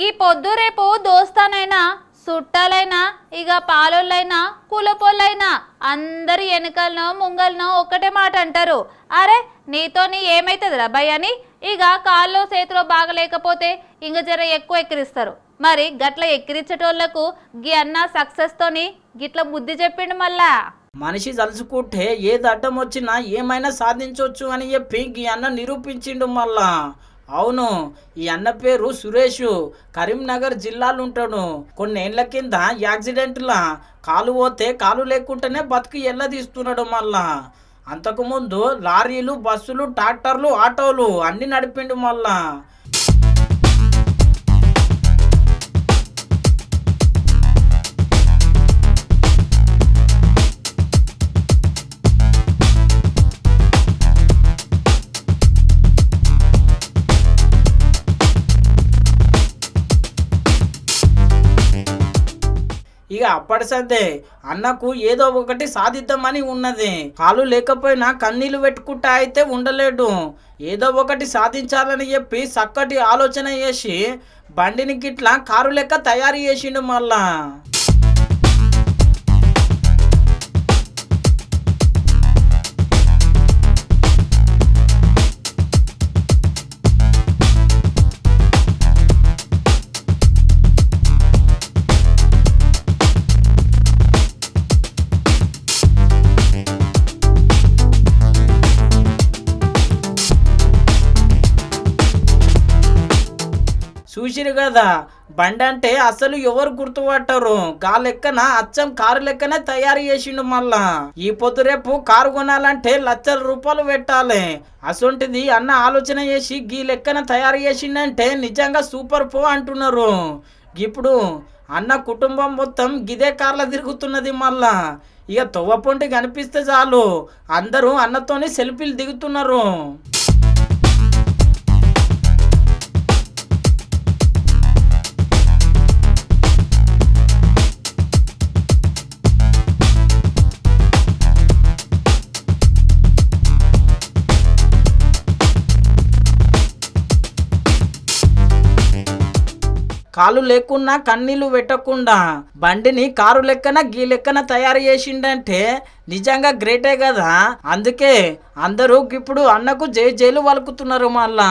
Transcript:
ఈ పొద్దు రేపు దోస్తానైనా చుట్టాలైనా ఇక పాలోళ్ళైనా కులపోళ్ళైనా అందరి వెనకలనో ముంగలనో ఒక్కటే మాట అంటారు, అరే నీతోని ఏమైతుంది రాబాయ్ అని. ఇక కాల్లో చేతిలో బాగలేకపోతే ఇంక జర ఎక్కువ ఎక్కిరిస్తారు. మరి గట్ల ఎక్కిరించేటోళ్లకు గీ అన్న సక్సెస్తోని గిట్ల బుద్ధి చెప్పిండు. మళ్ళా మనిషి తలుచుకుంటే ఏది అడ్డం వచ్చినా ఏమైనా సాధించవచ్చు అని చెప్పి ఈ అన్న నిరూపించిండు మళ్ళా. అవును, ఈ అన్న పేరు సురేష్, కరీంనగర్ జిల్లాలో ఉంటాడు. కొన్నేళ్ల కింద యాక్సిడెంట్లా కాలు పోతే కాలు లేకుండానే బతుకు ఎల్లదీస్తున్నాడు మళ్ళా. అంతకుముందు లారీలు, బస్సులు, ట్రాక్టర్లు, ఆటోలు అన్ని నడిపిండు మళ్ళా. ఇక అప్పటి సందే అన్నకు ఏదో ఒకటి సాధిద్దామని ఉన్నది. కాలు లేకపోయినా కన్నీళ్లు పెట్టుకుంటా అయితే ఉండలేడు. ఏదో ఒకటి సాధించాలని చెప్పి చక్కటి ఆలోచన చేసి బండిని గిట్లా కారు లెక్క తయారు చేసిండు మళ్ళా. చూసిరు కదా, బండి అంటే అసలు ఎవరు గుర్తుపట్టరు. గా లెక్కన అచ్చం కారు లెక్కనే తయారు చేసిండు మళ్ళా. ఈ పొద్దు రేపు కారు కొనాలంటే లక్షల రూపాయలు పెట్టాలి. అసొంటిది అన్న ఆలోచన చేసి గీ లెక్కన తయారు చేసిండంటే నిజంగా సూపర్ పో అంటున్నారు. ఇప్పుడు అన్న కుటుంబం మొత్తం గిదే కార్ల తిరుగుతున్నది మళ్ళా. ఇక తొవ్వపొంటి కనిపిస్తే చాలు అందరూ అన్నతోని సెల్ఫీలు దిగుతున్నారు. కాలు లేకున్నా కన్నీళ్లు పెట్టకుండా బండిని కారు లెక్కన గీ లెక్కన తయారు చేసిండంటే నిజంగా గ్రేటే కదా. అందుకే అందరూ ఇప్పుడు అన్నకు జై జైలు వలుకుతున్నారు మళ్ళా.